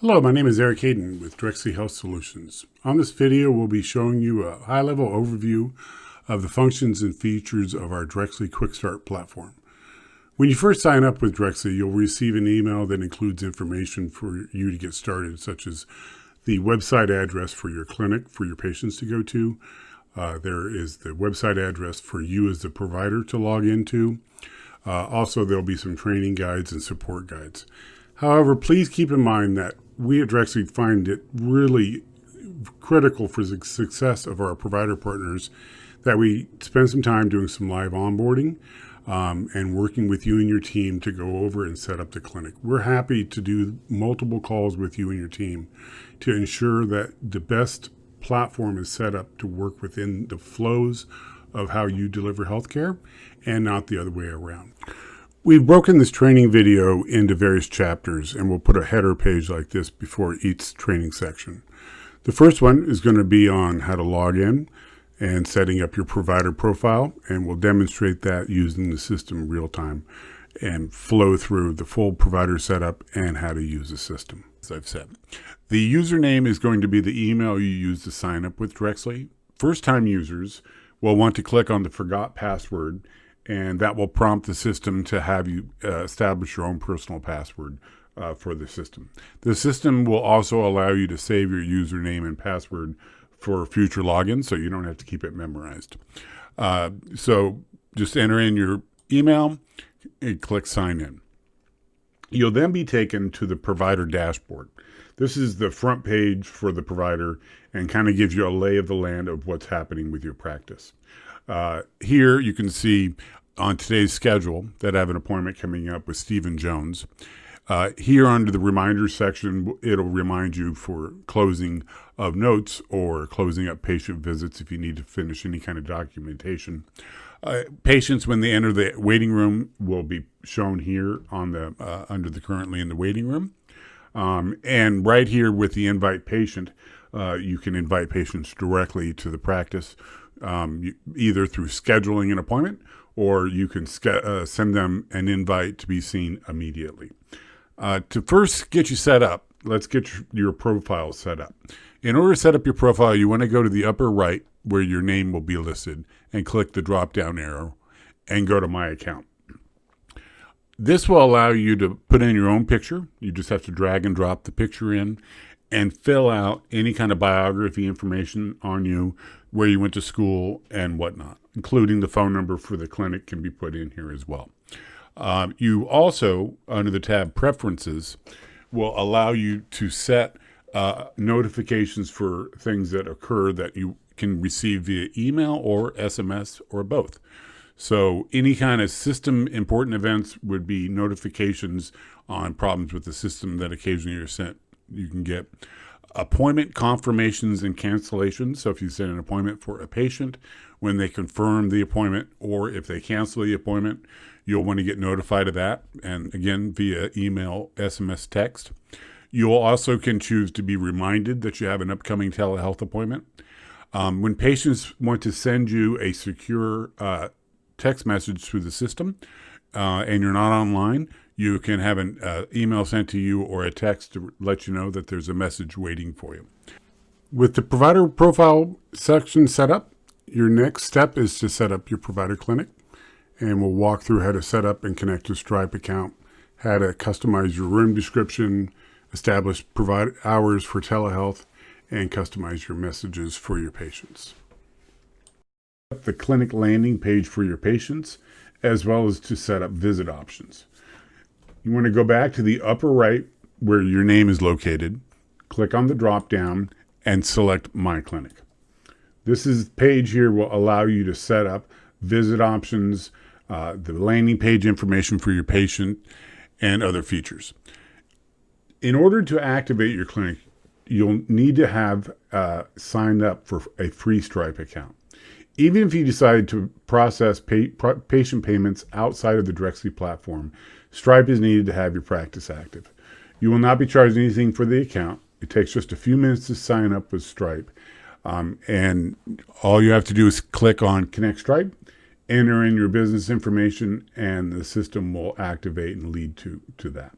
Hello, my name is Eric Hayden with Drexly Health Solutions. On this video, we'll be showing you a high-level overview of the functions and features of our Drexly Quickstart platform. When you first sign up with Drexly, you'll receive an email that includes information for you to get started, such as the website address for your clinic for your patients to go to. There is the website address for you as the provider to log into. Also, there'll be some training guides and support guides. However, please keep in mind that we at Drexly find it really critical for the success of our provider partners that we spend some time doing some live onboarding and working with you and your team to go over and set up the clinic. We're happy to do multiple calls with you and your team to ensure that the best platform is set up to work within the flows of how you deliver healthcare and not the other way around. We've broken this training video into various chapters, and we'll put a header page like this before each training section. The first one is going to be on how to log in and setting up your provider profile, and we'll demonstrate that using the system real time and flow through the full provider setup and how to use the system, as I've said. The username is going to be the email you use to sign up with Drexly. First-time users will want to click on the Forgot Password, and that will prompt the system to have you establish your own personal password for the system. The system will also allow you to save your username and password for future logins, so you don't have to keep it memorized. So just enter in your email and click sign in. You'll then be taken to the provider dashboard. This is the front page for the provider and kind of gives you a lay of the land of what's happening with your practice. Here you can see on today's schedule that I have an appointment coming up with Stephen Jones. Here under the reminders section, it'll remind you for closing of notes or closing up patient visits if you need to finish any kind of documentation. Patients, when they enter the waiting room, will be shown here on the under the currently in the waiting room. And right here with the invite patient, you can invite patients directly to the practice, either through scheduling an appointment or you can send them an invite to be seen immediately. To first get you set up, let's get your profile set up. In order to set up your profile, you want to go to the upper right where your name will be listed and click the drop-down arrow and go to My Account. This will allow you to put in your own picture. You just have to drag and drop the picture in and fill out any kind of biography information on you, where you went to school and whatnot, including the phone number for the clinic can be put in here as well. You also, under the tab Preferences, will allow you to set notifications for things that occur that you can receive via email or SMS or both. So any kind of system important events would be notifications on problems with the system that occasionally are sent. You can get appointment confirmations and cancellations. So if you set an appointment for a patient, when they confirm the appointment or if they cancel the appointment, you'll want to get notified of that. And again, via email, SMS, text. You also can choose to be reminded that you have an upcoming telehealth appointment. When patients want to send you a secure text message through the system and you're not online, you can have an email sent to you or a text to let you know that there's a message waiting for you. With the provider profile section set up, your next step is to set up your provider clinic. And we'll walk through how to set up and connect a Stripe account, how to customize your room description, establish provide hours for telehealth, and customize your messages for your patients. The clinic landing page for your patients, as well as to set up visit options. You want to go back to the upper right where your name is located, click on the drop down, and select My Clinic. This page here will allow you to set up visit options, the landing page information for your patient, and other features. In order to activate your clinic, you'll need to have signed up for a free Stripe account. Even if you decide to process patient payments outside of the Drexly platform, Stripe is needed to have your practice active. You will not be charged anything for the account. It takes just a few minutes to sign up with Stripe. And all you have to do is click on Connect Stripe, enter in your business information, and the system will activate and lead to that.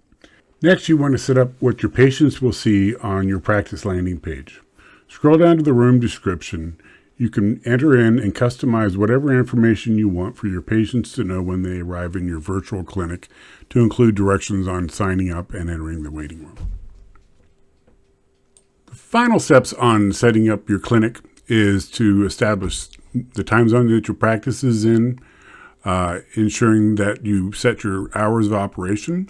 Next, you want to set up what your patients will see on your practice landing page. Scroll down to the room description. You can enter in and customize whatever information you want for your patients to know when they arrive in your virtual clinic, to include directions on signing up and entering the waiting room. The final steps on setting up your clinic is to establish the time zone that your practice is in, ensuring that you set your hours of operation,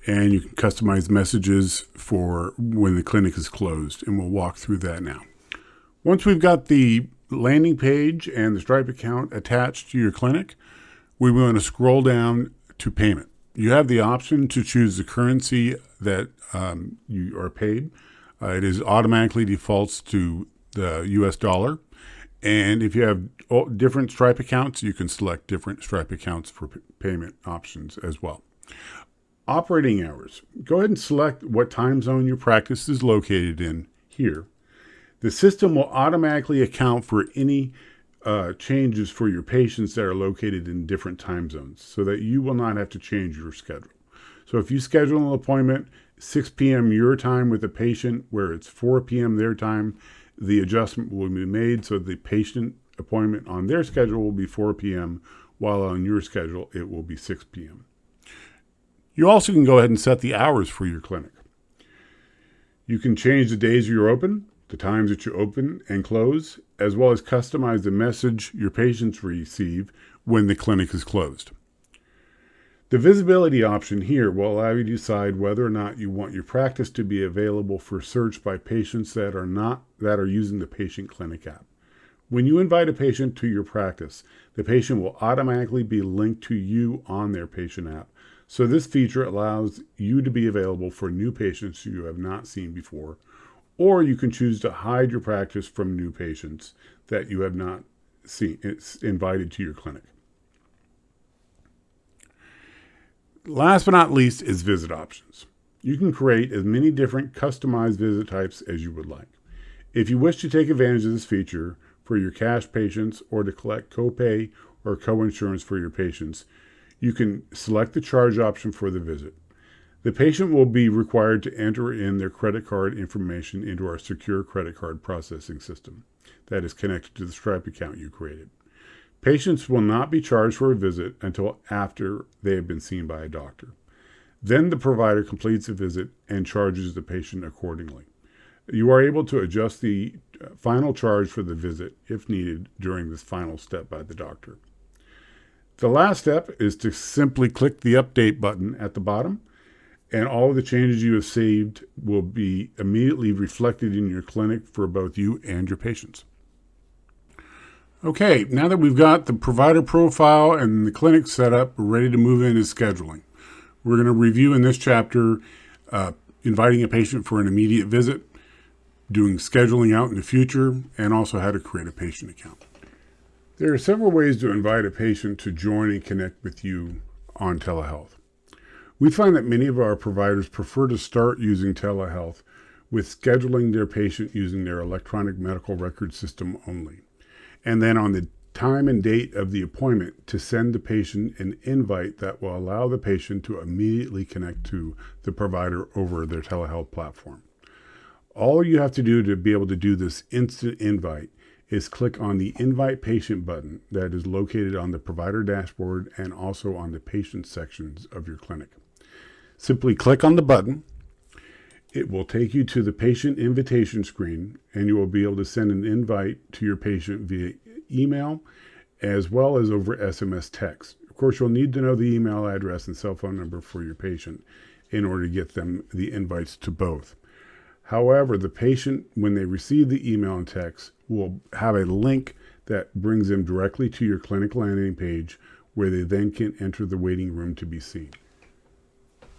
and you can customize messages for when the clinic is closed, and we'll walk through that now. Once we've got the landing page and the Stripe account attached to your clinic, we want to scroll down to payment. You have the option to choose the currency that you are paid. It is automatically defaults to the US dollar. And if you have different Stripe accounts, you can select different Stripe accounts for payment options as well. Operating hours. Go ahead and select what time zone your practice is located in here. The system will automatically account for any changes for your patients that are located in different time zones, so that you will not have to change your schedule. So if you schedule an appointment 6 p.m. your time with a patient where it's 4 p.m. their time, the adjustment will be made so the patient appointment on their schedule will be 4 p.m., while on your schedule it will be 6 p.m. You also can go ahead and set the hours for your clinic. You can change the days you're open, the times that you open and close, as well as customize the message your patients receive when the clinic is closed. The visibility option here will allow you to decide whether or not you want your practice to be available for search by patients that are using the Patient Clinic app. When you invite a patient to your practice, the patient will automatically be linked to you on their patient app. So this feature allows you to be available for new patients you have not seen before, or you can choose to hide your practice from new patients that you have not seen invited to your clinic. Last but not least is visit options. You can create as many different customized visit types as you would like. If you wish to take advantage of this feature for your cash patients or to collect copay or coinsurance for your patients, you can select the charge option for the visit. The patient will be required to enter in their credit card information into our secure credit card processing system that is connected to the Stripe account you created. Patients will not be charged for a visit until after they have been seen by a doctor. Then the provider completes a visit and charges the patient accordingly. You are able to adjust the final charge for the visit if needed during this final step by the doctor. The last step is to simply click the update button at the bottom, and all of the changes you have saved will be immediately reflected in your clinic for both you and your patients. Okay, now that we've got the provider profile and the clinic set up, we're ready to move into scheduling. We're going to review in this chapter inviting a patient for an immediate visit, doing scheduling out in the future, and also how to create a patient account. There are several ways to invite a patient to join and connect with you on telehealth. We find that many of our providers prefer to start using telehealth with scheduling their patient using their electronic medical record system only, and then on the time and date of the appointment to send the patient an invite that will allow the patient to immediately connect to the provider over their telehealth platform. All you have to do to be able to do this instant invite is click on the Invite Patient button that is located on the provider dashboard and also on the patient sections of your clinic. Simply click on the button. It will take you to the patient invitation screen, and you will be able to send an invite to your patient via email as well as over SMS text. Of course, you'll need to know the email address and cell phone number for your patient in order to get them the invites to both. However, the patient, when they receive the email and text, will have a link that brings them directly to your clinic landing page where they then can enter the waiting room to be seen.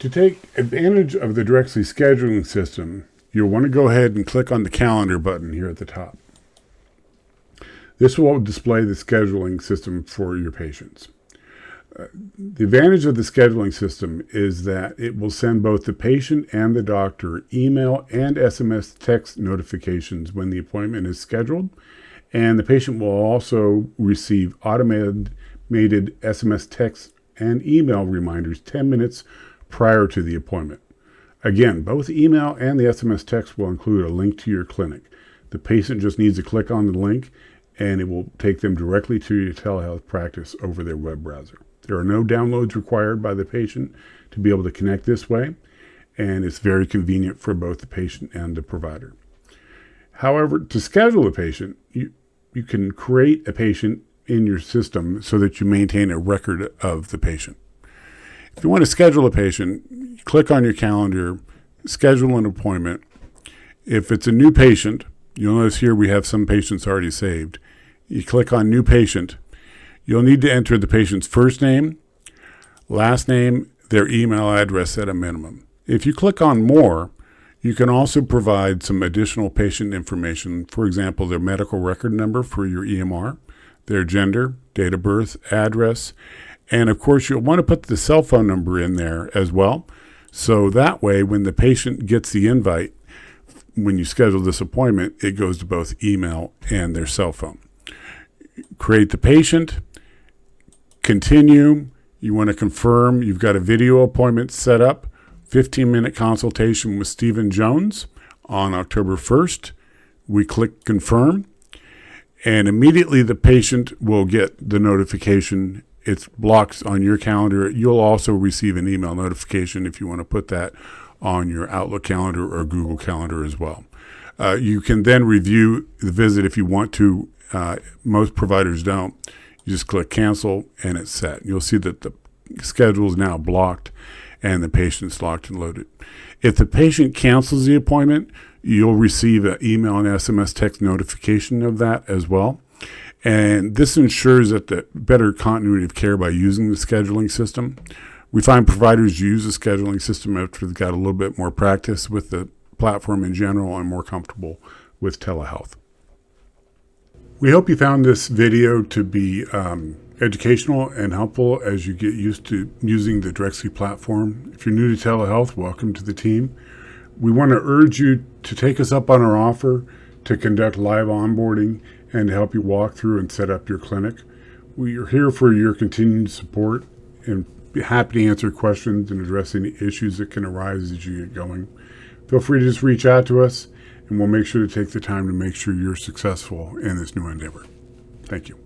To take advantage of the Drexly scheduling system, you'll want to go ahead and click on the calendar button here at the top. This will display the scheduling system for your patients. The advantage of the scheduling system is that it will send both the patient and the doctor email and SMS text notifications when the appointment is scheduled, and the patient will also receive automated SMS text and email reminders 10 minutes prior to the appointment. Again, both email and the SMS text will include a link to your clinic. The patient just needs to click on the link and it will take them directly to your telehealth practice over their web browser. There are no downloads required by the patient to be able to connect this way, and it's very convenient for both the patient and the provider. However, to schedule a patient, you can create a patient in your system so that you maintain a record of the patient. If you want to schedule a patient, you click on your calendar, schedule an appointment. If it's a new patient, you'll notice here we have some patients already saved. You click on New Patient. You'll need to enter the patient's first name, last name, their email address at a minimum. If you click on More, you can also provide some additional patient information, for example, their medical record number for your EMR, their gender, date of birth, address, and of course you'll want to put the cell phone number in there as well. So that way when the patient gets the invite, when you schedule this appointment, it goes to both email and their cell phone. Create the patient, continue. You want to confirm you've got a video appointment set up, 15-minute consultation with Stephen Jones on October 1st. We click confirm, and immediately the patient will get the notification. It's blocked on your calendar. You'll also receive an email notification if you want to put that on your Outlook calendar or Google Calendar as well. You can then review the visit if you want to. Most providers don't. You just click cancel and it's set. You'll see that the schedule is now blocked and the patient's locked and loaded. If the patient cancels the appointment, you'll receive an email and SMS text notification of that as well. And this ensures that the better continuity of care by using the scheduling system. We find providers use the scheduling system after they've got a little bit more practice with the platform in general and more comfortable with telehealth. We hope you found this video to be educational and helpful as you get used to using the Drexly platform. If you're new to telehealth, welcome to the team. We want to urge you to take us up on our offer to conduct live onboarding and to help you walk through and set up your clinic. We are here for your continued support and be happy to answer questions and address any issues that can arise as you get going. Feel free to just reach out to us and we'll make sure to take the time to make sure you're successful in this new endeavor. Thank you.